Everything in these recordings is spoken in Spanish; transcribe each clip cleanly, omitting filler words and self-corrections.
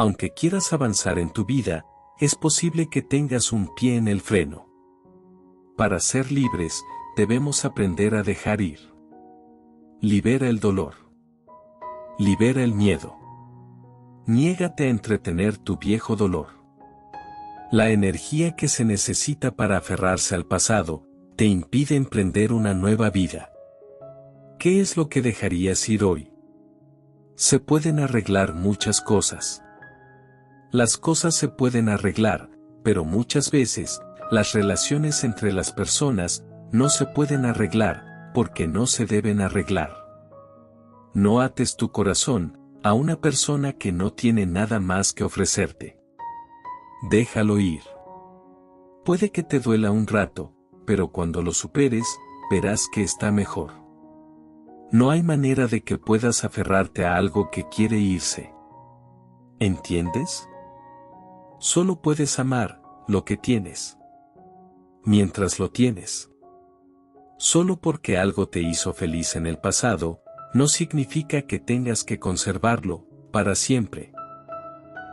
Aunque quieras avanzar en tu vida, es posible que tengas un pie en el freno. Para ser libres, debemos aprender a dejar ir. Libera el dolor. Libera el miedo. Niégate a entretener tu viejo dolor. La energía que se necesita para aferrarse al pasado, te impide emprender una nueva vida. ¿Qué es lo que dejarías ir hoy? Se pueden arreglar muchas cosas. Las cosas se pueden arreglar, pero muchas veces, las relaciones entre las personas, no se pueden arreglar, porque no se deben arreglar. No ates tu corazón a una persona que no tiene nada más que ofrecerte. Déjalo ir. Puede que te duela un rato, pero cuando lo superes, verás que está mejor. No hay manera de que puedas aferrarte a algo que quiere irse. ¿Entiendes? Solo puedes amar lo que tienes. Mientras lo tienes. Solo porque algo te hizo feliz en el pasado, no significa que tengas que conservarlo para siempre.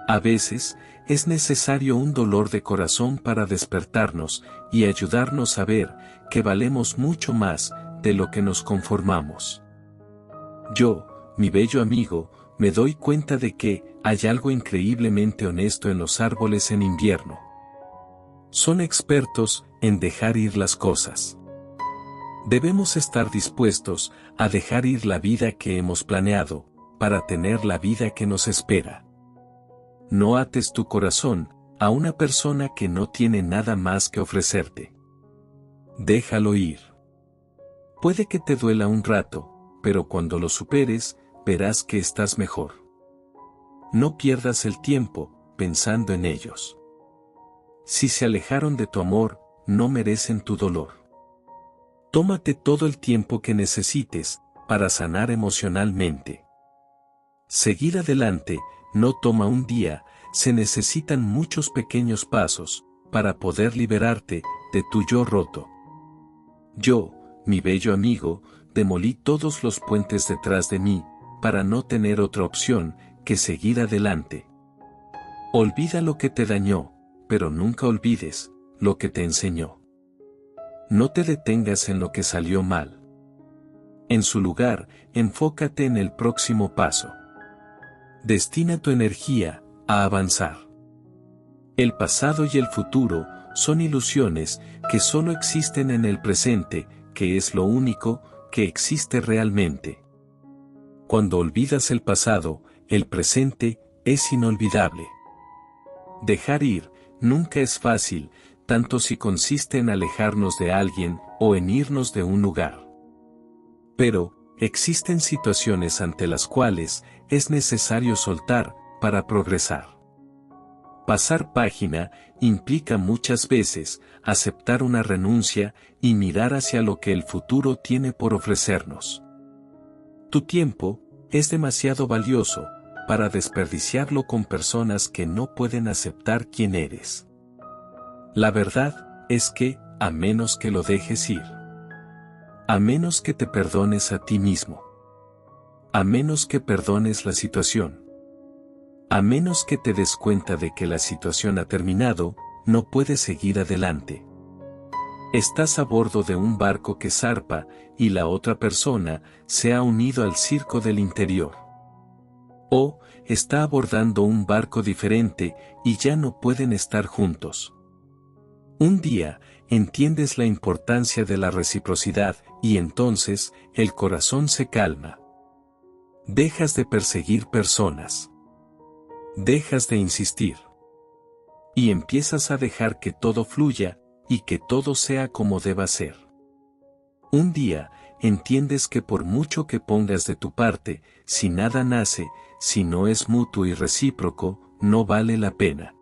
A veces, es necesario un dolor de corazón para despertarnos y ayudarnos a ver que valemos mucho más de lo que nos conformamos. Yo, mi bello amigo, me doy cuenta de que hay algo increíblemente honesto en los árboles en invierno. Son expertos en dejar ir las cosas. Debemos estar dispuestos a dejar ir la vida que hemos planeado, para tener la vida que nos espera. No ates tu corazón a una persona que no tiene nada más que ofrecerte. Déjalo ir. Puede que te duela un rato, pero cuando lo superes, verás que estás mejor. No pierdas el tiempo pensando en ellos. Si se alejaron de tu amor, no merecen tu dolor. Tómate todo el tiempo que necesites para sanar emocionalmente. Seguir adelante no toma un día, se necesitan muchos pequeños pasos para poder liberarte de tu yo roto. Yo, mi bello amigo, demolí todos los puentes detrás de mí, para no tener otra opción que seguir adelante. Olvida lo que te dañó, pero nunca olvides lo que te enseñó. No te detengas en lo que salió mal. En su lugar, enfócate en el próximo paso. Destina tu energía a avanzar. El pasado y el futuro son ilusiones que solo existen en el presente, que es lo único que existe realmente. Cuando olvidas el pasado, el presente es inolvidable. Dejar ir nunca es fácil, tanto si consiste en alejarnos de alguien o en irnos de un lugar. Pero, existen situaciones ante las cuales es necesario soltar para progresar. Pasar página implica muchas veces aceptar una renuncia y mirar hacia lo que el futuro tiene por ofrecernos. Tu tiempo es demasiado valioso para desperdiciarlo con personas que no pueden aceptar quién eres. La verdad es que, a menos que lo dejes ir, a menos que te perdones a ti mismo, a menos que perdones la situación, a menos que te des cuenta de que la situación ha terminado, no puedes seguir adelante. Estás a bordo de un barco que zarpa, y la otra persona se ha unido al circo del interior. O, está abordando un barco diferente, y ya no pueden estar juntos. Un día, entiendes la importancia de la reciprocidad, y entonces, el corazón se calma. Dejas de perseguir personas. Dejas de insistir. Y empiezas a dejar que todo fluya, y que todo sea como deba ser. Un día, entiendes que por mucho que pongas de tu parte, si nada nace, si no es mutuo y recíproco, no vale la pena.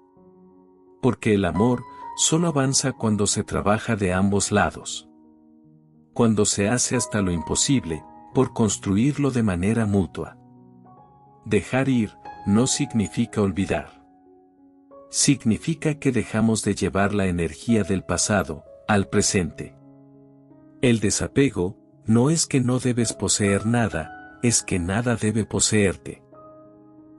Porque el amor solo avanza cuando se trabaja de ambos lados. Cuando se hace hasta lo imposible, por construirlo de manera mutua. Dejar ir no significa olvidar. Significa que dejamos de llevar la energía del pasado al presente. El desapego no es que no debes poseer nada, es que nada debe poseerte.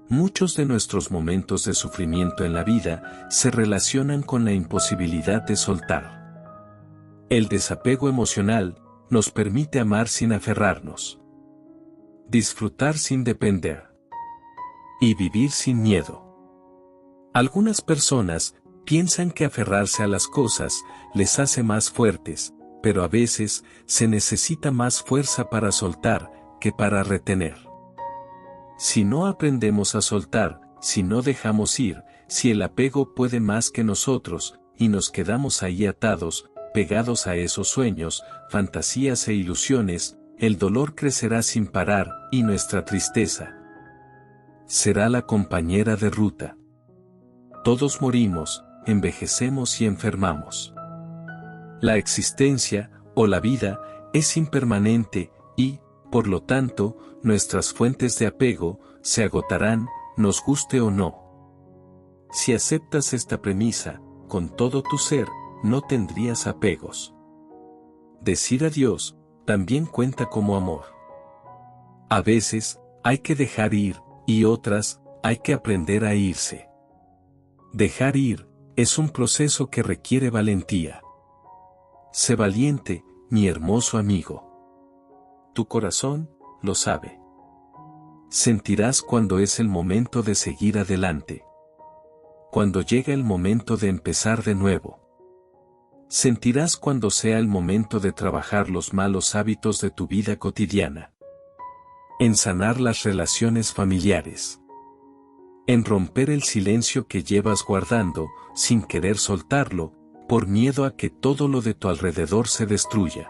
Muchos de nuestros momentos de sufrimiento en la vida se relacionan con la imposibilidad de soltar. El desapego emocional nos permite amar sin aferrarnos, disfrutar sin depender y vivir sin miedo. Algunas personas piensan que aferrarse a las cosas les hace más fuertes, pero a veces se necesita más fuerza para soltar que para retener. Si no aprendemos a soltar, si no dejamos ir, si el apego puede más que nosotros, y nos quedamos ahí atados, pegados a esos sueños, fantasías e ilusiones, el dolor crecerá sin parar, y nuestra tristeza será la compañera de ruta. Todos morimos, envejecemos y enfermamos. La existencia, o la vida, es impermanente, y, por lo tanto, nuestras fuentes de apego se agotarán, nos guste o no. Si aceptas esta premisa, con todo tu ser, no tendrías apegos. Decir adiós también cuenta como amor. A veces, hay que dejar ir, y otras, hay que aprender a irse. Dejar ir es un proceso que requiere valentía. Sé valiente, mi hermoso amigo. Tu corazón lo sabe. Sentirás cuando es el momento de seguir adelante. Cuando llega el momento de empezar de nuevo. Sentirás cuando sea el momento de trabajar los malos hábitos de tu vida cotidiana. En sanar las relaciones familiares. En romper el silencio que llevas guardando, sin querer soltarlo, por miedo a que todo lo de tu alrededor se destruya.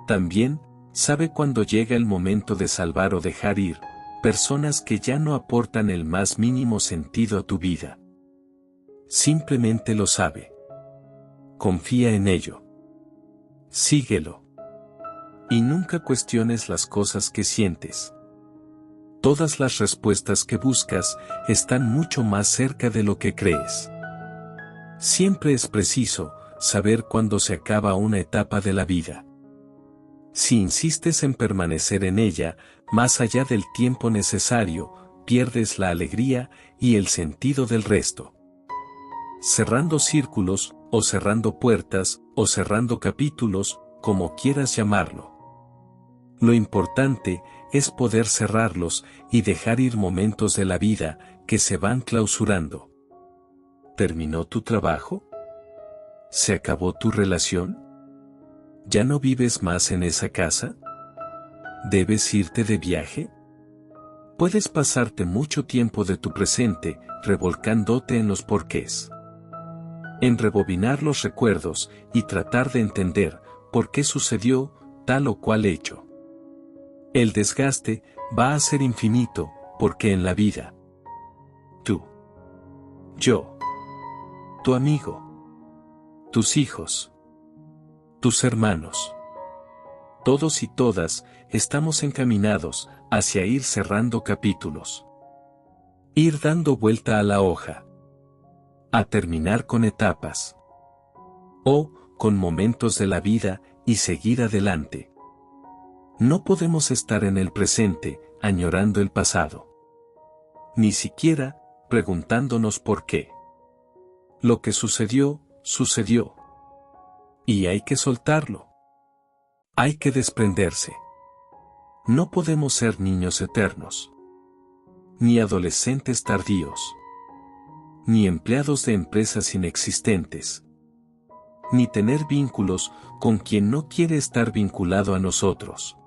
También, sabe cuando llega el momento de salvar o dejar ir, personas que ya no aportan el más mínimo sentido a tu vida. Simplemente lo sabe. Confía en ello. Síguelo. Y nunca cuestiones las cosas que sientes. Todas las respuestas que buscas están mucho más cerca de lo que crees. Siempre es preciso saber cuándo se acaba una etapa de la vida. Si insistes en permanecer en ella, más allá del tiempo necesario, pierdes la alegría y el sentido del resto. Cerrando círculos, o cerrando puertas, o cerrando capítulos, como quieras llamarlo. Lo importante es poder cerrarlos y dejar ir momentos de la vida que se van clausurando. ¿Terminó tu trabajo? ¿Se acabó tu relación? ¿Ya no vives más en esa casa? ¿Debes irte de viaje? Puedes pasarte mucho tiempo de tu presente revolcándote en los porqués. En rebobinar los recuerdos y tratar de entender por qué sucedió tal o cual hecho. El desgaste va a ser infinito, porque en la vida, tú, yo, tu amigo, tus hijos, tus hermanos, todos y todas estamos encaminados hacia ir cerrando capítulos. Ir dando vuelta a la hoja. A terminar con etapas. O con momentos de la vida y seguir adelante. No podemos estar en el presente, añorando el pasado. Ni siquiera, preguntándonos por qué. Lo que sucedió, sucedió. Y hay que soltarlo. Hay que desprenderse. No podemos ser niños eternos. Ni adolescentes tardíos. Ni empleados de empresas inexistentes. Ni tener vínculos con quien no quiere estar vinculado a nosotros.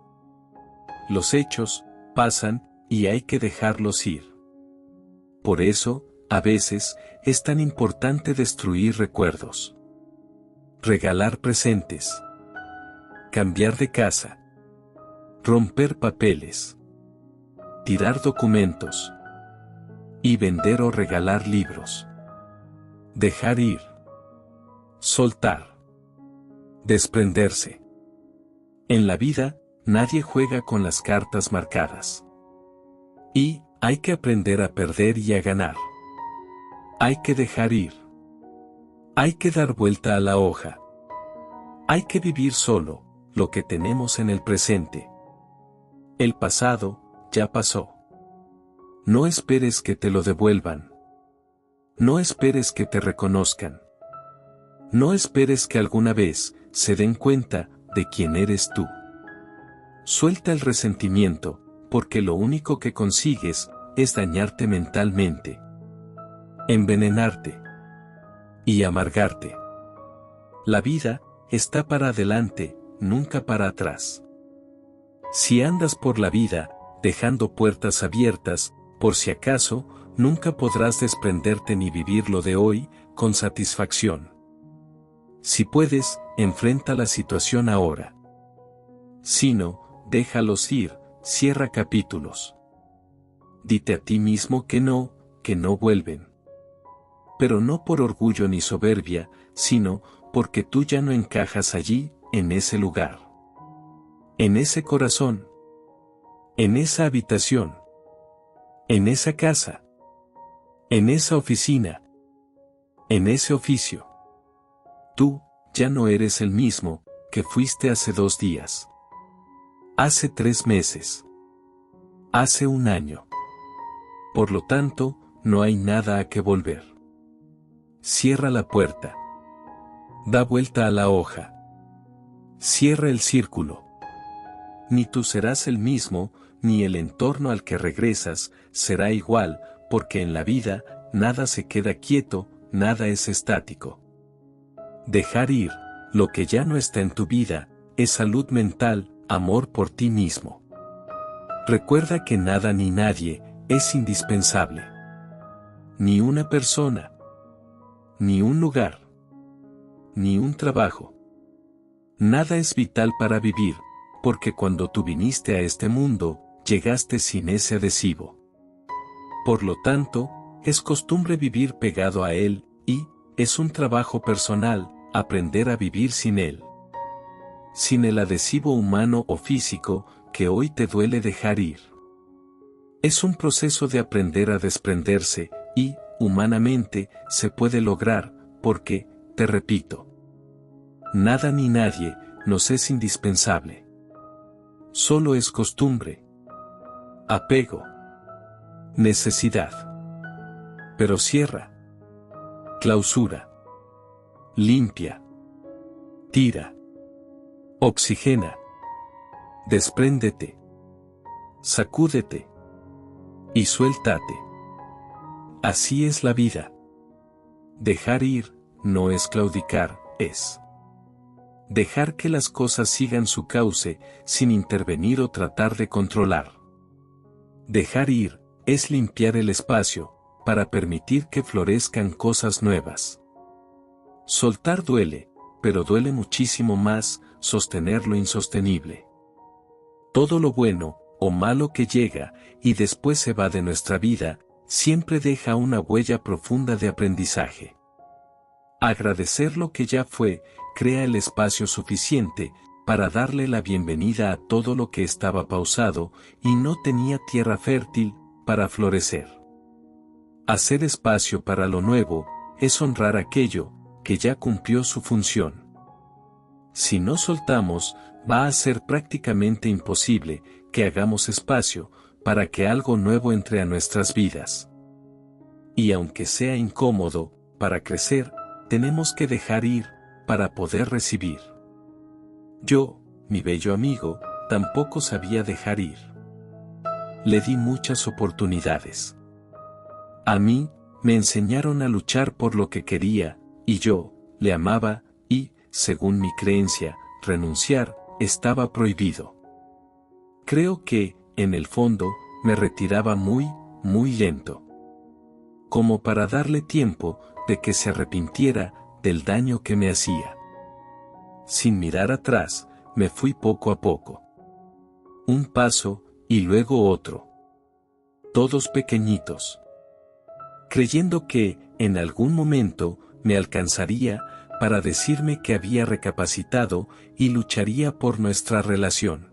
Los hechos pasan y hay que dejarlos ir. Por eso, a veces, es tan importante destruir recuerdos. Regalar presentes. Cambiar de casa. Romper papeles. Tirar documentos. Y vender o regalar libros. Dejar ir. Soltar. Desprenderse. En la vida, nadie juega con las cartas marcadas. Y, hay que aprender a perder y a ganar. Hay que dejar ir. Hay que dar vuelta a la hoja. Hay que vivir solo, lo que tenemos en el presente. El pasado, ya pasó. No esperes que te lo devuelvan. No esperes que te reconozcan. No esperes que alguna vez se den cuenta de quién eres tú. Suelta el resentimiento, porque lo único que consigues es dañarte mentalmente, envenenarte y amargarte. La vida está para adelante, nunca para atrás. Si andas por la vida, dejando puertas abiertas, por si acaso, nunca podrás desprenderte ni vivir lo de hoy con satisfacción. Si puedes, enfrenta la situación ahora. Si no, déjalos ir, cierra capítulos. Dite a ti mismo que no vuelven. Pero no por orgullo ni soberbia, sino porque tú ya no encajas allí, en ese lugar. En ese corazón. En esa habitación. En esa casa. En esa oficina. En ese oficio. Tú, ya no eres el mismo, que fuiste hace 2 días. Hace 3 meses. Hace 1 año. Por lo tanto, no hay nada a que volver. Cierra la puerta. Da vuelta a la hoja. Cierra el círculo. Ni tú serás el mismo, ni el entorno al que regresas será igual, porque en la vida, nada se queda quieto, nada es estático. Dejar ir, lo que ya no está en tu vida, es salud mental, amor por ti mismo. Recuerda que nada ni nadie es indispensable. Ni una persona, ni un lugar, ni un trabajo. Nada es vital para vivir, porque cuando tú viniste a este mundo, llegaste sin ese adhesivo. Por lo tanto, es costumbre vivir pegado a él, y es un trabajo personal, aprender a vivir sin él. Sin el adhesivo humano o físico, que hoy te duele dejar ir. Es un proceso de aprender a desprenderse, y, humanamente, se puede lograr, porque, te repito, nada ni nadie nos es indispensable. Solo es costumbre, apego, necesidad. Pero cierra, clausura, limpia, tira, oxigena, despréndete, sacúdete y suéltate. Así es la vida. Dejar ir no es claudicar, es dejar que las cosas sigan su cauce, sin intervenir o tratar de controlar. Dejar ir es limpiar el espacio, para permitir que florezcan cosas nuevas. Soltar duele, pero duele muchísimo más sostener lo insostenible. Todo lo bueno o malo que llega y después se va de nuestra vida, siempre deja una huella profunda de aprendizaje. Agradecer lo que ya fue, crea el espacio suficiente para darle la bienvenida a todo lo que estaba pausado y no tenía tierra fértil para florecer. Hacer espacio para lo nuevo es honrar aquello que ya cumplió su función. Si no soltamos, va a ser prácticamente imposible que hagamos espacio para que algo nuevo entre a nuestras vidas. Y aunque sea incómodo, para crecer, tenemos que dejar ir, para poder recibir. Yo, mi bello amigo, tampoco sabía dejar ir. Le di muchas oportunidades. A mí, me enseñaron a luchar por lo que quería, y yo, le amaba, y, según mi creencia, renunciar, estaba prohibido. Creo que, en el fondo, me retiraba muy lento. Como para darle tiempo, de que se arrepintiera, del daño que me hacía. Sin mirar atrás, me fui poco a poco. Un paso, y luego otro. Todos pequeñitos. Creyendo que, en algún momento, me alcanzaría, para decirme que había recapacitado, y lucharía por nuestra relación.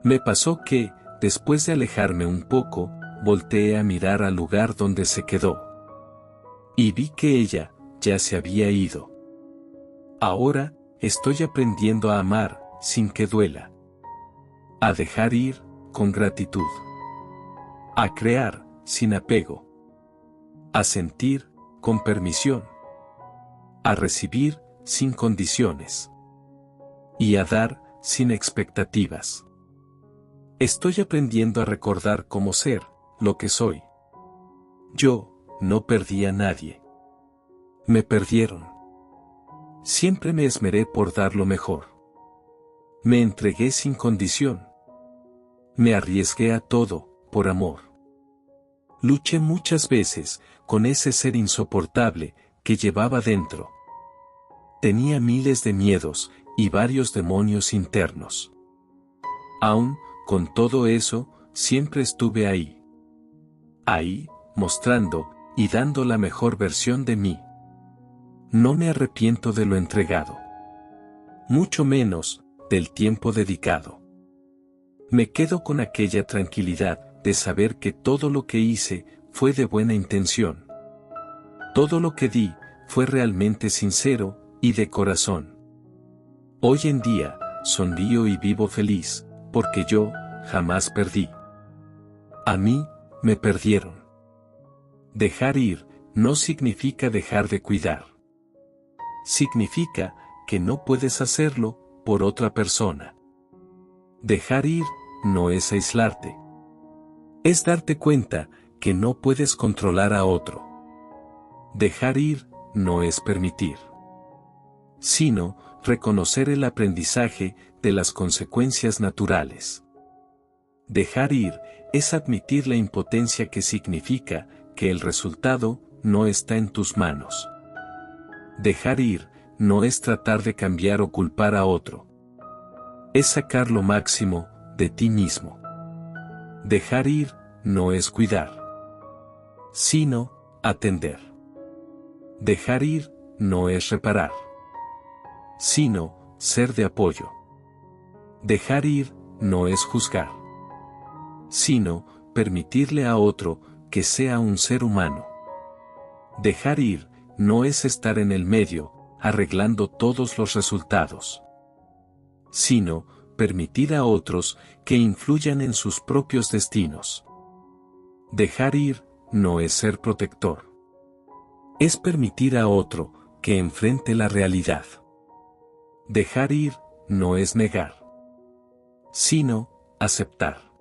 Me pasó que, después de alejarme un poco, volteé a mirar al lugar donde se quedó. Y vi que ella, ya se había ido. Ahora, estoy aprendiendo a amar, sin que duela. A dejar ir, con gratitud. A crear, sin apego. A sentir, con permisión. A recibir, sin condiciones. Y a dar, sin expectativas. Estoy aprendiendo a recordar cómo ser, lo que soy. Yo, no perdí a nadie. Me perdieron. Siempre me esmeré por dar lo mejor. Me entregué sin condición. Me arriesgué a todo, por amor. Luché muchas veces, con ese ser insoportable, que llevaba dentro. Tenía miles de miedos, y varios demonios internos. Aún, con todo eso, siempre estuve ahí. Ahí, mostrando, y dando la mejor versión de mí. No me arrepiento de lo entregado. Mucho menos, del tiempo dedicado. Me quedo con aquella tranquilidad, de saber que todo lo que hice, fue de buena intención. Todo lo que di, fue realmente sincero, y de corazón. Hoy en día, sonrío y vivo feliz, porque yo, jamás perdí. A mí, me perdieron. Dejar ir, no significa dejar de cuidar. Significa, que no puedes hacerlo, por otra persona. Dejar ir, no es aislarte. Es darte cuenta, que no puedes controlar a otro. Dejar ir, no es permitir. Sino, reconocer el aprendizaje, de las consecuencias naturales. Dejar ir, es admitir la impotencia que significa, que el resultado, no está en tus manos. Dejar ir, no es tratar de cambiar o culpar a otro. Es sacar lo máximo, de ti mismo. Dejar ir, no es cuidar. Sino, atender. Dejar ir, no es reparar. Sino, ser de apoyo. Dejar ir, no es juzgar. Sino, permitirle a otro, que sea un ser humano. Dejar ir, no es estar en el medio, arreglando todos los resultados. Sino, permitir a otros, que influyan en sus propios destinos. Dejar ir, no es ser protector. Es permitir a otro, que enfrente la realidad. Dejar ir, no es negar. Sino, aceptar.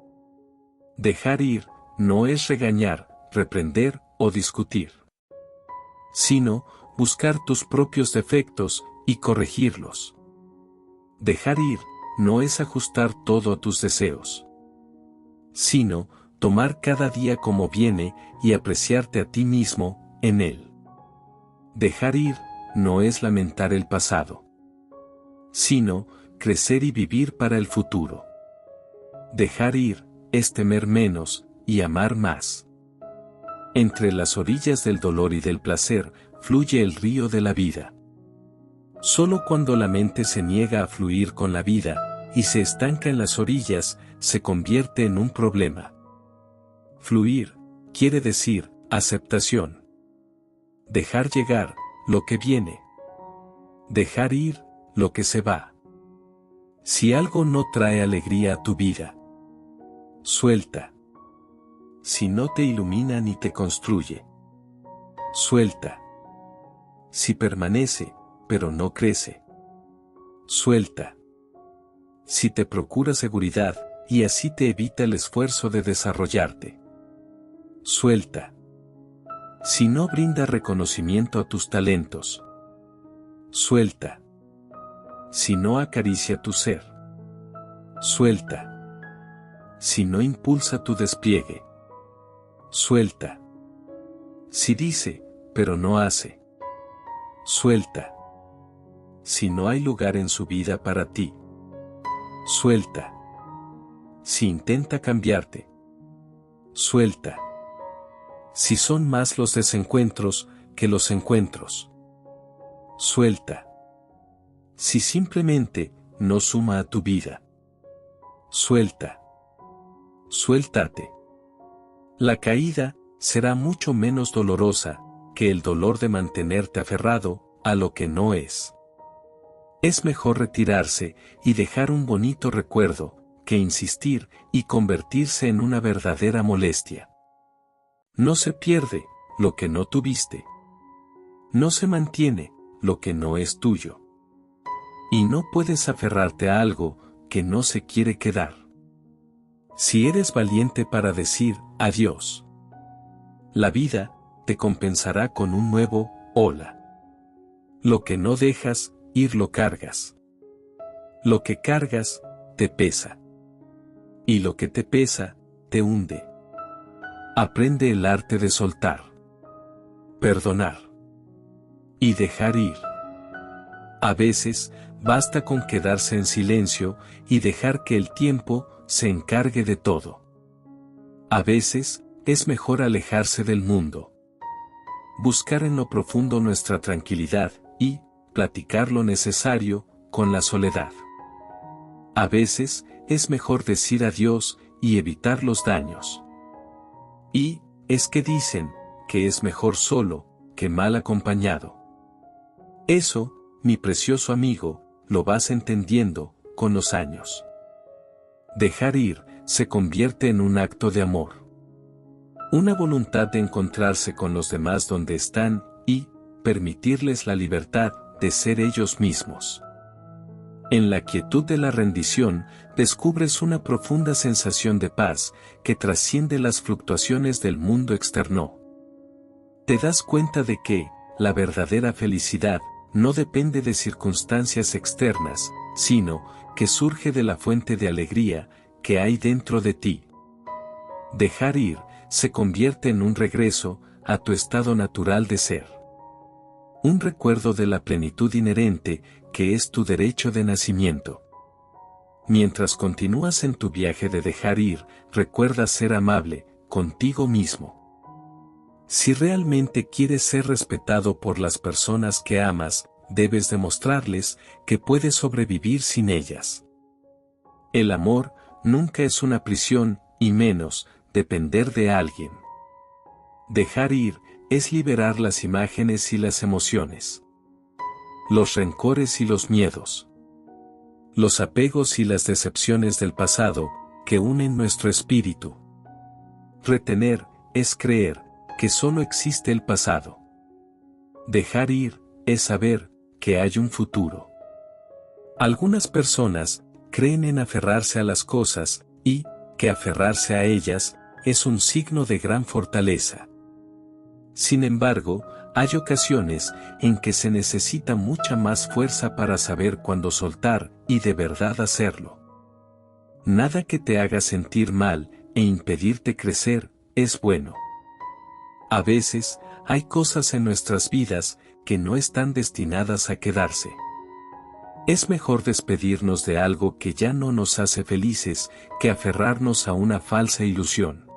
Dejar ir, no es regañar, reprender o discutir. Sino, buscar tus propios defectos, y corregirlos. Dejar ir, no es ajustar todo a tus deseos. Sino, tomar cada día como viene, y apreciarte a ti mismo, en él. Dejar ir, no es lamentar el pasado. Sino, crecer y vivir para el futuro. Dejar ir, es temer menos, y amar más. Entre las orillas del dolor y del placer, fluye el río de la vida. Solo cuando la mente se niega a fluir con la vida, y se estanca en las orillas, se convierte en un problema. Fluir, quiere decir, aceptación. Dejar llegar, lo que viene. Dejar ir, lo que se va. Si algo no trae alegría a tu vida, suelta. Si no te ilumina ni te construye, suelta. Si permanece, pero no crece, suelta. Si te procura seguridad, y así te evita el esfuerzo de desarrollarte, suelta. Si no brinda reconocimiento a tus talentos, suelta. Si no acaricia tu ser, suelta. Si no impulsa tu despliegue, suelta. Si dice, pero no hace, suelta. Si no hay lugar en su vida para ti, suelta. Si intenta cambiarte, suelta. Si son más los desencuentros, que los encuentros, suelta. Si simplemente, no suma a tu vida, suelta. Suéltate. La caída, será mucho menos dolorosa, que el dolor de mantenerte aferrado, a lo que no es. Es mejor retirarse, y dejar un bonito recuerdo, que insistir y convertirse en una verdadera molestia. No se pierde lo que no tuviste. No se mantiene lo que no es tuyo. Y no puedes aferrarte a algo que no se quiere quedar. Si eres valiente para decir adiós, la vida te compensará con un nuevo hola. Lo que no dejas ir lo cargas. Lo que cargas te pesa. Y lo que te pesa te hunde. Aprende el arte de soltar, perdonar y dejar ir. A veces, basta con quedarse en silencio y dejar que el tiempo se encargue de todo. A veces, es mejor alejarse del mundo, buscar en lo profundo nuestra tranquilidad y platicar lo necesario con la soledad. A veces, es mejor decir adiós y evitar los daños. Y es que dicen que es mejor solo que mal acompañado. Eso, mi precioso amigo, lo vas entendiendo con los años. Dejar ir se convierte en un acto de amor. Una voluntad de encontrarse con los demás donde están y permitirles la libertad de ser ellos mismos. En la quietud de la rendición, descubres una profunda sensación de paz que trasciende las fluctuaciones del mundo externo. Te das cuenta de que la verdadera felicidad no depende de circunstancias externas, sino que surge de la fuente de alegría que hay dentro de ti. Dejar ir se convierte en un regreso a tu estado natural de ser. Un recuerdo de la plenitud inherente que es tu derecho de nacimiento. Mientras continúas en tu viaje de dejar ir, recuerda ser amable contigo mismo. Si realmente quieres ser respetado por las personas que amas, debes demostrarles que puedes sobrevivir sin ellas. El amor nunca es una prisión, y menos, depender de alguien. Dejar ir es liberar las imágenes y las emociones, los rencores y los miedos, los apegos y las decepciones del pasado que unen nuestro espíritu. Retener es creer que solo existe el pasado. Dejar ir es saber que hay un futuro. Algunas personas creen en aferrarse a las cosas y que aferrarse a ellas es un signo de gran fortaleza. Sin embargo, hay ocasiones en que se necesita mucha más fuerza para saber cuándo soltar y de verdad hacerlo. Nada que te haga sentir mal e impedirte crecer es bueno. A veces, hay cosas en nuestras vidas que no están destinadas a quedarse. Es mejor despedirnos de algo que ya no nos hace felices que aferrarnos a una falsa ilusión.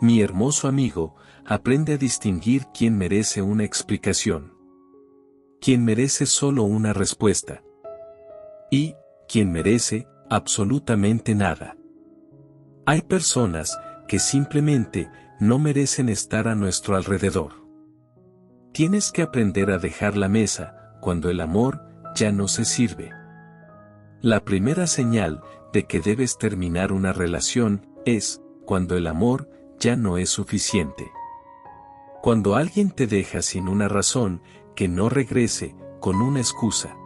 Mi hermoso amigo, aprende a distinguir quién merece una explicación, quién merece solo una respuesta, y quién merece absolutamente nada. Hay personas que simplemente no merecen estar a nuestro alrededor. Tienes que aprender a dejar la mesa cuando el amor ya no se sirve. La primera señal de que debes terminar una relación es cuando el amor ya no es suficiente. Cuando alguien te deja sin una razón, que no regrese con una excusa.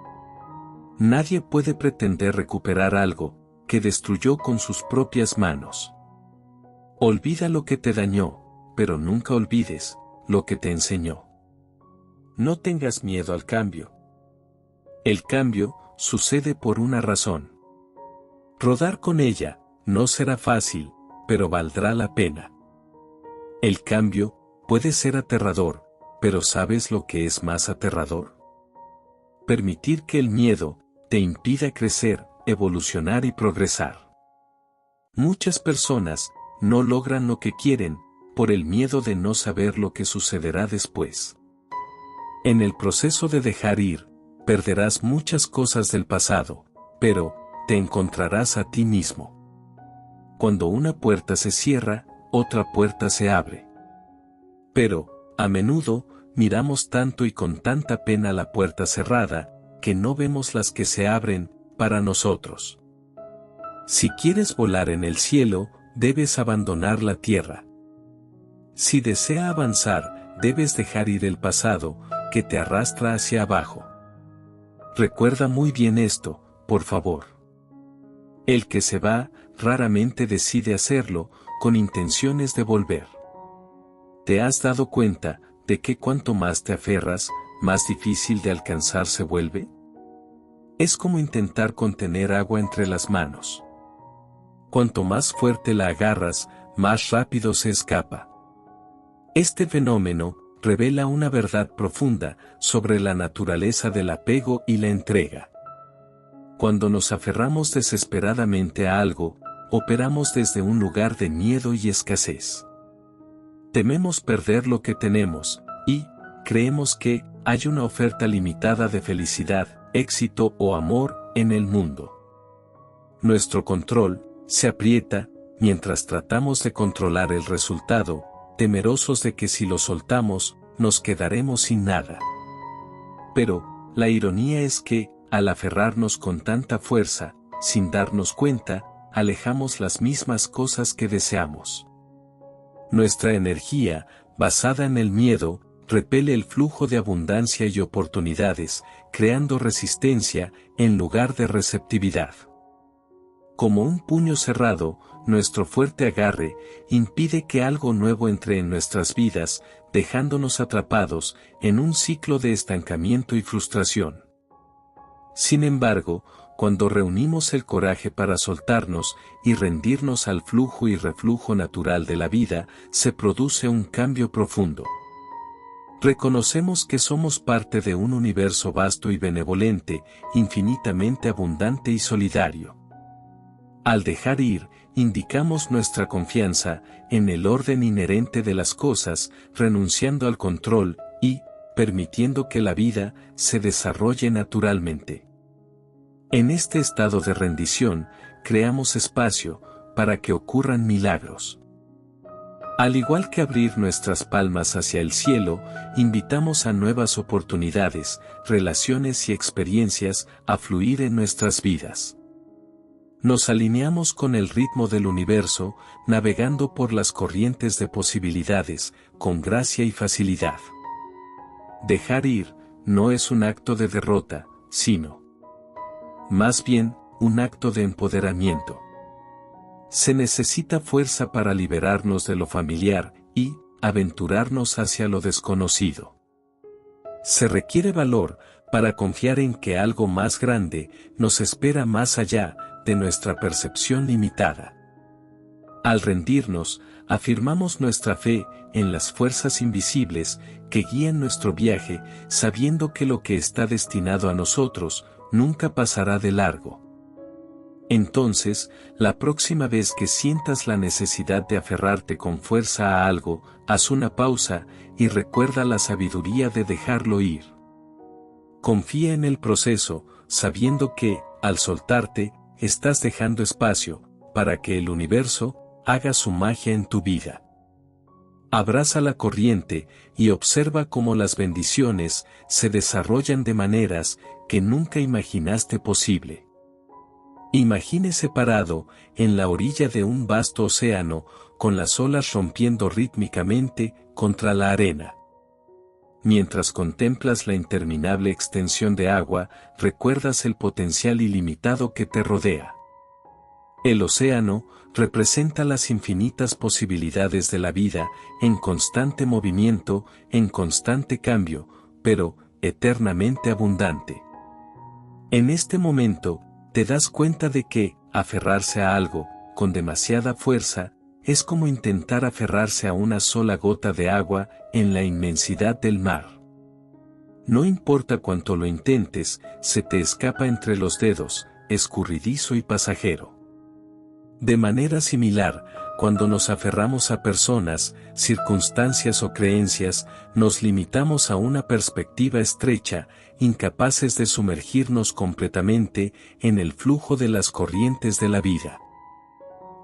Nadie puede pretender recuperar algo que destruyó con sus propias manos. Olvida lo que te dañó, pero nunca olvides lo que te enseñó. No tengas miedo al cambio. El cambio sucede por una razón. Rodar con ella no será fácil, pero valdrá la pena. El cambio puede ser aterrador, pero ¿sabes lo que es más aterrador? Permitir que el miedo te impida crecer, evolucionar y progresar. Muchas personas no logran lo que quieren por el miedo de no saber lo que sucederá después. En el proceso de dejar ir, perderás muchas cosas del pasado, pero te encontrarás a ti mismo. Cuando una puerta se cierra, otra puerta se abre. Pero, a menudo, miramos tanto y con tanta pena la puerta cerrada, que no vemos las que se abren para nosotros. Si quieres volar en el cielo, debes abandonar la tierra. Si desea avanzar, debes dejar ir el pasado, que te arrastra hacia abajo. Recuerda muy bien esto, por favor. El que se va, raramente decide hacerlo, con intenciones de volver. ¿Te has dado cuenta de que cuanto más te aferras, más difícil de alcanzar se vuelve? Es como intentar contener agua entre las manos. Cuanto más fuerte la agarras, más rápido se escapa. Este fenómeno revela una verdad profunda sobre la naturaleza del apego y la entrega. Cuando nos aferramos desesperadamente a algo, operamos desde un lugar de miedo y escasez. Tememos perder lo que tenemos, y creemos que hay una oferta limitada de felicidad, éxito o amor en el mundo. Nuestro control se aprieta mientras tratamos de controlar el resultado, temerosos de que si lo soltamos, nos quedaremos sin nada. Pero, la ironía es que, al aferrarnos con tanta fuerza, sin darnos cuenta, alejamos las mismas cosas que deseamos. Nuestra energía, basada en el miedo, repele el flujo de abundancia y oportunidades, creando resistencia, en lugar de receptividad. Como un puño cerrado, nuestro fuerte agarre impide que algo nuevo entre en nuestras vidas, dejándonos atrapados en un ciclo de estancamiento y frustración. Sin embargo, cuando reunimos el coraje para soltarnos y rendirnos al flujo y reflujo natural de la vida, se produce un cambio profundo. Reconocemos que somos parte de un universo vasto y benevolente, infinitamente abundante y solidario. Al dejar ir, indicamos nuestra confianza en el orden inherente de las cosas, renunciando al control y permitiendo que la vida se desarrolle naturalmente. En este estado de rendición, creamos espacio para que ocurran milagros. Al igual que abrir nuestras palmas hacia el cielo, invitamos a nuevas oportunidades, relaciones y experiencias a fluir en nuestras vidas. Nos alineamos con el ritmo del universo, navegando por las corrientes de posibilidades, con gracia y facilidad. Dejar ir no es un acto de derrota, sino, más bien, un acto de empoderamiento. Se necesita fuerza para liberarnos de lo familiar y aventurarnos hacia lo desconocido. Se requiere valor para confiar en que algo más grande nos espera más allá de nuestra percepción limitada. Al rendirnos, afirmamos nuestra fe en las fuerzas invisibles que guían nuestro viaje, sabiendo que lo que está destinado a nosotros nunca pasará de largo. Entonces, la próxima vez que sientas la necesidad de aferrarte con fuerza a algo, haz una pausa y recuerda la sabiduría de dejarlo ir. Confía en el proceso, sabiendo que, al soltarte, estás dejando espacio para que el universo haga su magia en tu vida. Abraza la corriente y observa cómo las bendiciones se desarrollan de maneras que nunca imaginaste posible. Imagínese parado en la orilla de un vasto océano, con las olas rompiendo rítmicamente contra la arena. Mientras contemplas la interminable extensión de agua, recuerdas el potencial ilimitado que te rodea. El océano representa las infinitas posibilidades de la vida, en constante movimiento, en constante cambio, pero eternamente abundante. En este momento, te das cuenta de que, aferrarse a algo, con demasiada fuerza, es como intentar aferrarse a una sola gota de agua en la inmensidad del mar. No importa cuánto lo intentes, se te escapa entre los dedos, escurridizo y pasajero. De manera similar, cuando nos aferramos a personas, circunstancias o creencias, nos limitamos a una perspectiva estrecha, incapaces de sumergirnos completamente en el flujo de las corrientes de la vida.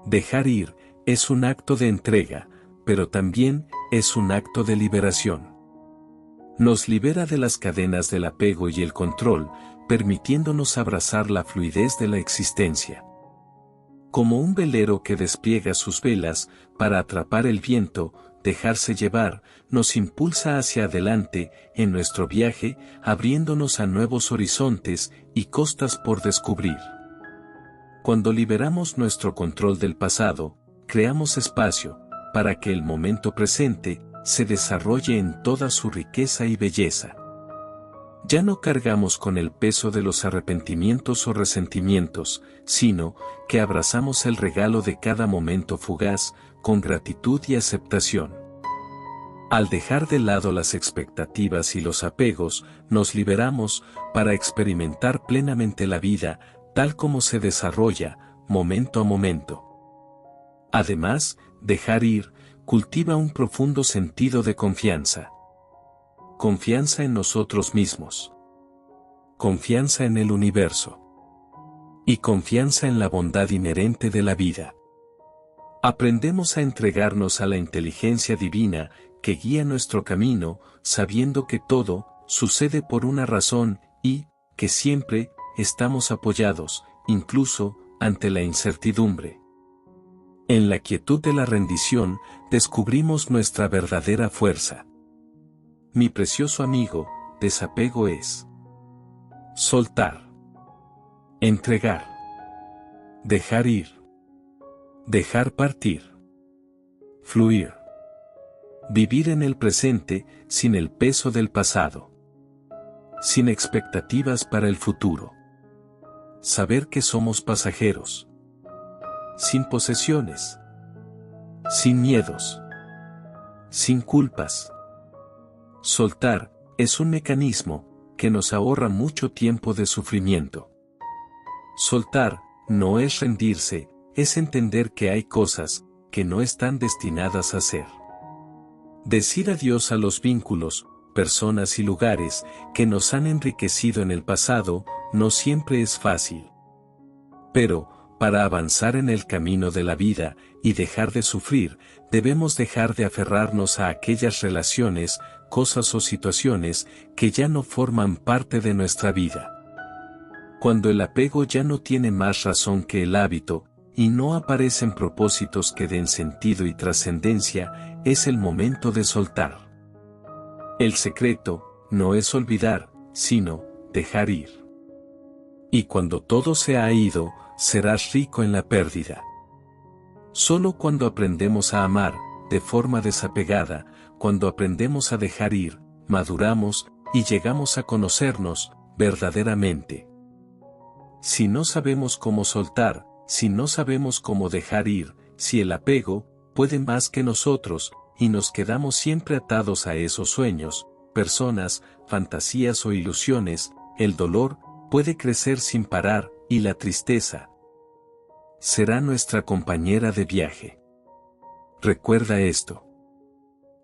Dejar ir es un acto de entrega, pero también es un acto de liberación. Nos libera de las cadenas del apego y el control, permitiéndonos abrazar la fluidez de la existencia. Como un velero que despliega sus velas para atrapar el viento, dejarse llevar, nos impulsa hacia adelante en nuestro viaje, abriéndonos a nuevos horizontes y costas por descubrir. Cuando liberamos nuestro control del pasado, creamos espacio para que el momento presente se desarrolle en toda su riqueza y belleza. Ya no cargamos con el peso de los arrepentimientos o resentimientos, sino que abrazamos el regalo de cada momento fugaz, con gratitud y aceptación. Al dejar de lado las expectativas y los apegos, nos liberamos para experimentar plenamente la vida, tal como se desarrolla, momento a momento. Además, dejar ir, cultiva un profundo sentido de confianza. Confianza en nosotros mismos. Confianza en el universo. Y confianza en la bondad inherente de la vida. Aprendemos a entregarnos a la inteligencia divina que guía nuestro camino, sabiendo que todo sucede por una razón y que siempre estamos apoyados, incluso ante la incertidumbre. En la quietud de la rendición, descubrimos nuestra verdadera fuerza. Mi precioso amigo, desapego es soltar, entregar, dejar ir, dejar partir, fluir, vivir en el presente sin el peso del pasado, sin expectativas para el futuro, saber que somos pasajeros, sin posesiones, sin miedos, sin culpas. Soltar es un mecanismo que nos ahorra mucho tiempo de sufrimiento. Soltar no es rendirse, es entender que hay cosas que no están destinadas a ser. Decir adiós a los vínculos, personas y lugares que nos han enriquecido en el pasado no siempre es fácil. Pero, para avanzar en el camino de la vida y dejar de sufrir, debemos dejar de aferrarnos a aquellas relaciones, cosas o situaciones que ya no forman parte de nuestra vida. Cuando el apego ya no tiene más razón que el hábito, y no aparecen propósitos que den sentido y trascendencia, es el momento de soltar. El secreto no es olvidar, sino dejar ir. Y cuando todo se ha ido, serás rico en la pérdida. Solo cuando aprendemos a amar, de forma desapegada, cuando aprendemos a dejar ir, maduramos, y llegamos a conocernos, verdaderamente. Si no sabemos cómo soltar, si no sabemos cómo dejar ir, si el apego puede más que nosotros, y nos quedamos siempre atados a esos sueños, personas, fantasías o ilusiones, el dolor puede crecer sin parar, y la tristeza será nuestra compañera de viaje. Recuerda esto.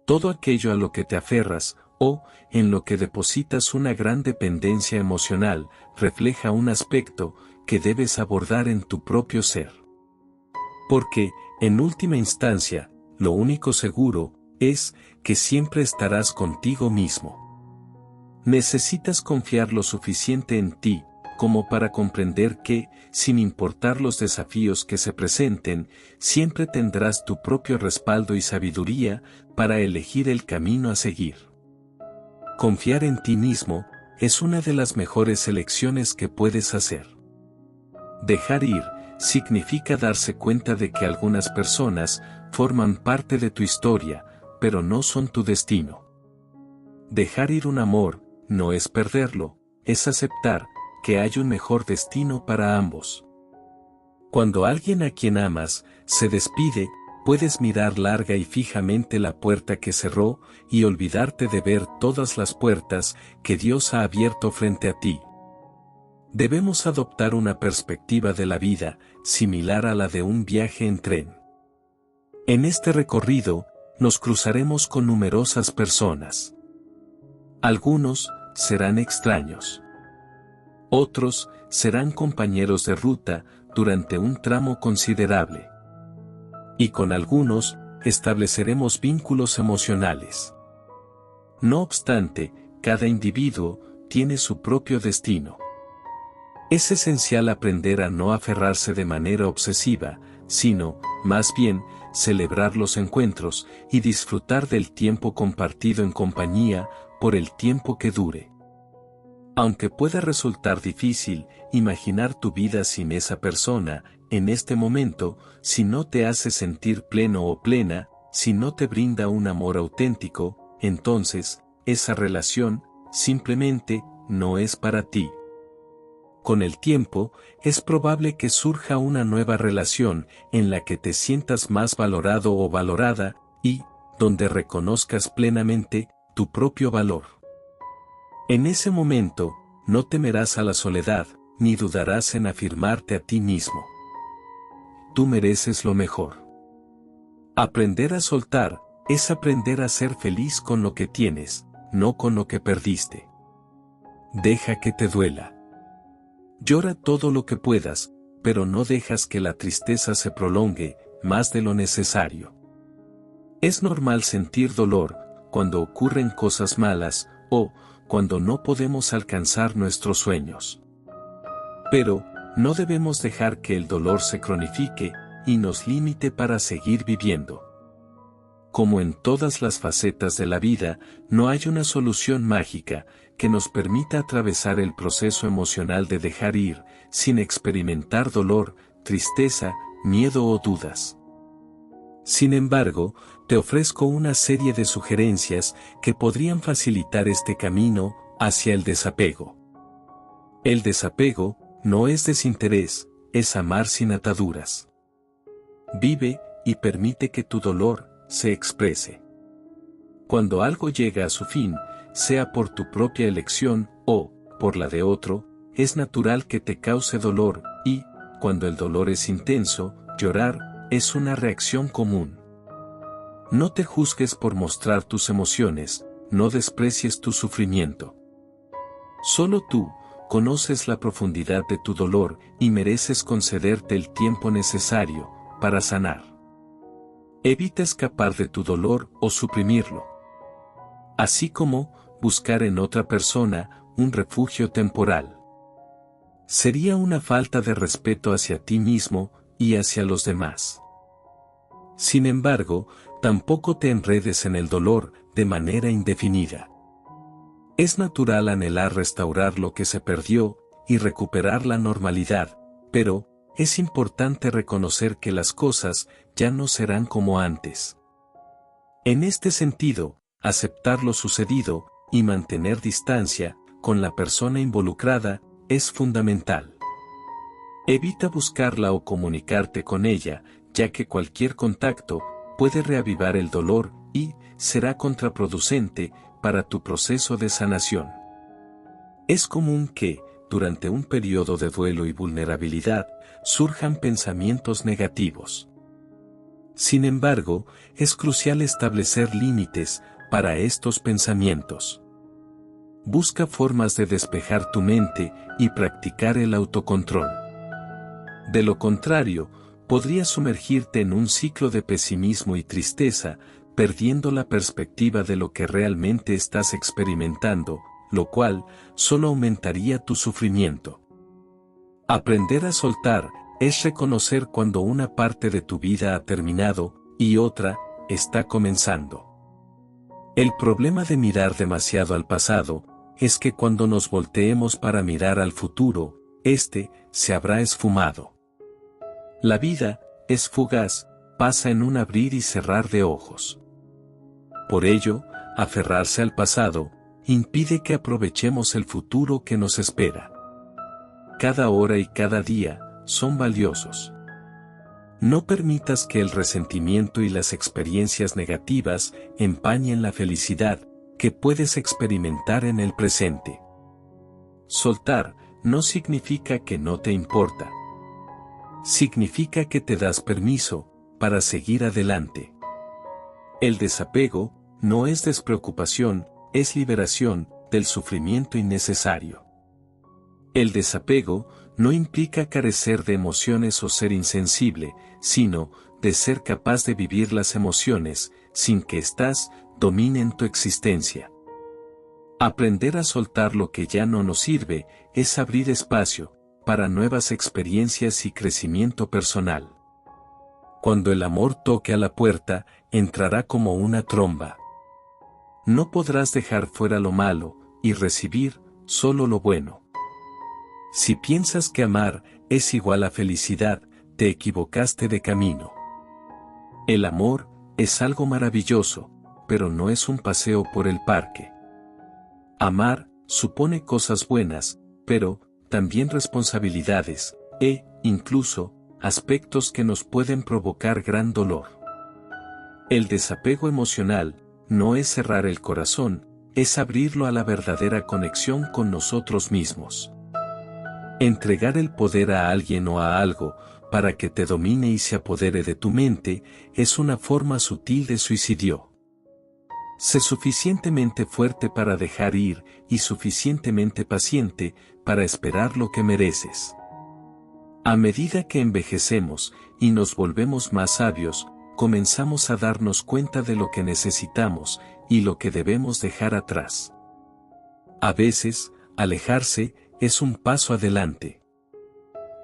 Todo aquello a lo que te aferras, o en lo que depositas una gran dependencia emocional, refleja un aspecto que debes abordar en tu propio ser. Porque, en última instancia, lo único seguro es que siempre estarás contigo mismo. Necesitas confiar lo suficiente en ti, como para comprender que, sin importar los desafíos que se presenten, siempre tendrás tu propio respaldo y sabiduría para elegir el camino a seguir. Confiar en ti mismo es una de las mejores elecciones que puedes hacer. Dejar ir significa darse cuenta de que algunas personas forman parte de tu historia, pero no son tu destino. Dejar ir un amor no es perderlo, es aceptar que hay un mejor destino para ambos. Cuando alguien a quien amas se despide, puedes mirar larga y fijamente la puerta que cerró y olvidarte de ver todas las puertas que Dios ha abierto frente a ti. Debemos adoptar una perspectiva de la vida similar a la de un viaje en tren. En este recorrido, nos cruzaremos con numerosas personas. Algunos serán extraños. Otros serán compañeros de ruta durante un tramo considerable. Y con algunos estableceremos vínculos emocionales. No obstante, cada individuo tiene su propio destino. Es esencial aprender a no aferrarse de manera obsesiva, sino, más bien, celebrar los encuentros y disfrutar del tiempo compartido en compañía, por el tiempo que dure. Aunque pueda resultar difícil imaginar tu vida sin esa persona, en este momento, si no te hace sentir pleno o plena, si no te brinda un amor auténtico, entonces, esa relación, simplemente, no es para ti. Con el tiempo, es probable que surja una nueva relación en la que te sientas más valorado o valorada, y, donde reconozcas plenamente tu propio valor. En ese momento, no temerás a la soledad, ni dudarás en afirmarte a ti mismo. Tú mereces lo mejor. Aprender a soltar, es aprender a ser feliz con lo que tienes, no con lo que perdiste. Deja que te duela. Llora todo lo que puedas, pero no dejas que la tristeza se prolongue más de lo necesario. Es normal sentir dolor cuando ocurren cosas malas o cuando no podemos alcanzar nuestros sueños. Pero no debemos dejar que el dolor se cronifique y nos limite para seguir viviendo. Como en todas las facetas de la vida, no hay una solución mágica que nos permita atravesar el proceso emocional de dejar ir, sin experimentar dolor, tristeza, miedo o dudas. Sin embargo, te ofrezco una serie de sugerencias que podrían facilitar este camino hacia el desapego. El desapego no es desinterés, es amar sin ataduras. Vive y permite que tu dolor se exprese. Cuando algo llega a su fin, sea por tu propia elección o por la de otro, es natural que te cause dolor y, cuando el dolor es intenso, llorar es una reacción común. No te juzgues por mostrar tus emociones, no desprecies tu sufrimiento. Solo tú conoces la profundidad de tu dolor y mereces concederte el tiempo necesario para sanar. Evita escapar de tu dolor o suprimirlo. Así como buscar en otra persona un refugio temporal. Sería una falta de respeto hacia ti mismo y hacia los demás. Sin embargo, tampoco te enredes en el dolor de manera indefinida. Es natural anhelar restaurar lo que se perdió y recuperar la normalidad, pero es importante reconocer que las cosas ya no serán como antes. En este sentido, aceptar lo sucedido y mantener distancia con la persona involucrada es fundamental. Evita buscarla o comunicarte con ella, ya que cualquier contacto puede reavivar el dolor y será contraproducente para tu proceso de sanación. Es común que, durante un periodo de duelo y vulnerabilidad, surjan pensamientos negativos. Sin embargo, es crucial establecer límites para estos pensamientos. Busca formas de despejar tu mente y practicar el autocontrol. De lo contrario, podrías sumergirte en un ciclo de pesimismo y tristeza, perdiendo la perspectiva de lo que realmente estás experimentando, lo cual solo aumentaría tu sufrimiento. Aprender a soltar es reconocer cuando una parte de tu vida ha terminado y otra está comenzando. El problema de mirar demasiado al pasado es que cuando nos volteemos para mirar al futuro, este se habrá esfumado. La vida es fugaz, pasa en un abrir y cerrar de ojos. Por ello, aferrarse al pasado impide que aprovechemos el futuro que nos espera. Cada hora y cada día son valiosos. No permitas que el resentimiento y las experiencias negativas empañen la felicidad que puedes experimentar en el presente. Soltar no significa que no te importa. Significa que te das permiso para seguir adelante. El desapego no es despreocupación, es liberación del sufrimiento innecesario. El desapego no implica carecer de emociones o ser insensible, sino de ser capaz de vivir las emociones sin que éstas dominen tu existencia. Aprender a soltar lo que ya no nos sirve es abrir espacio para nuevas experiencias y crecimiento personal. Cuando el amor toque a la puerta, entrará como una tromba. No podrás dejar fuera lo malo y recibir solo lo bueno. Si piensas que amar es igual a felicidad, te equivocaste de camino. El amor es algo maravilloso, pero no es un paseo por el parque. Amar supone cosas buenas, pero también responsabilidades, incluso, aspectos que nos pueden provocar gran dolor. El desapego emocional no es cerrar el corazón, es abrirlo a la verdadera conexión con nosotros mismos. Entregar el poder a alguien o a algo, para que te domine y se apodere de tu mente, es una forma sutil de suicidio. Sé suficientemente fuerte para dejar ir y suficientemente paciente para esperar lo que mereces. A medida que envejecemos y nos volvemos más sabios, comenzamos a darnos cuenta de lo que necesitamos y lo que debemos dejar atrás. A veces, alejarse es un paso adelante.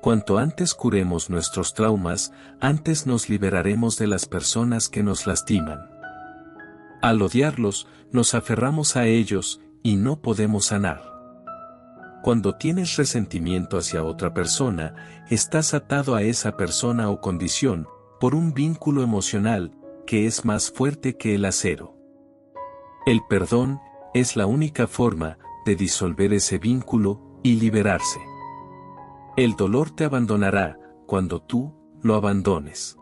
Cuanto antes curemos nuestros traumas, antes nos liberaremos de las personas que nos lastiman. Al odiarlos, nos aferramos a ellos y no podemos sanar. Cuando tienes resentimiento hacia otra persona, estás atado a esa persona o condición por un vínculo emocional que es más fuerte que el acero. El perdón es la única forma de disolver ese vínculo y liberarse. El dolor te abandonará cuando tú lo abandones.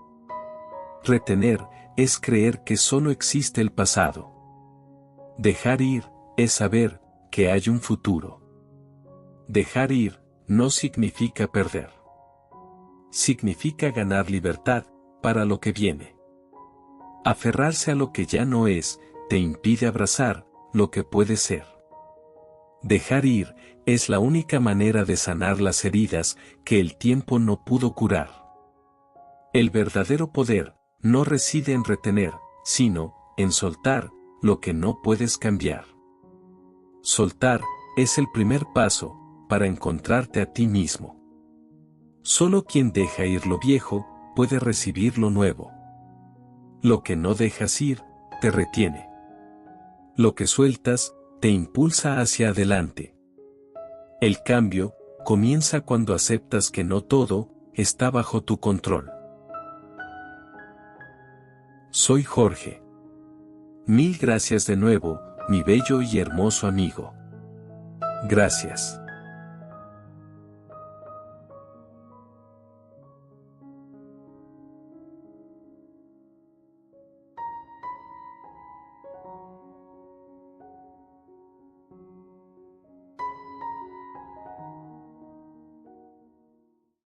Retener es creer que solo existe el pasado. Dejar ir es saber que hay un futuro. Dejar ir no significa perder. Significa ganar libertad para lo que viene. Aferrarse a lo que ya no es, te impide abrazar lo que puede ser. Dejar ir es la única manera de sanar las heridas que el tiempo no pudo curar. El verdadero poder no reside en retener, sino en soltar lo que no puedes cambiar. Soltar es el primer paso para encontrarte a ti mismo. Solo quien deja ir lo viejo puede recibir lo nuevo. Lo que no dejas ir, te retiene. Lo que sueltas, te impulsa hacia adelante. El cambio comienza cuando aceptas que no todo está bajo tu control. Soy Jorge. Mil gracias de nuevo, mi bello y hermoso amigo. Gracias.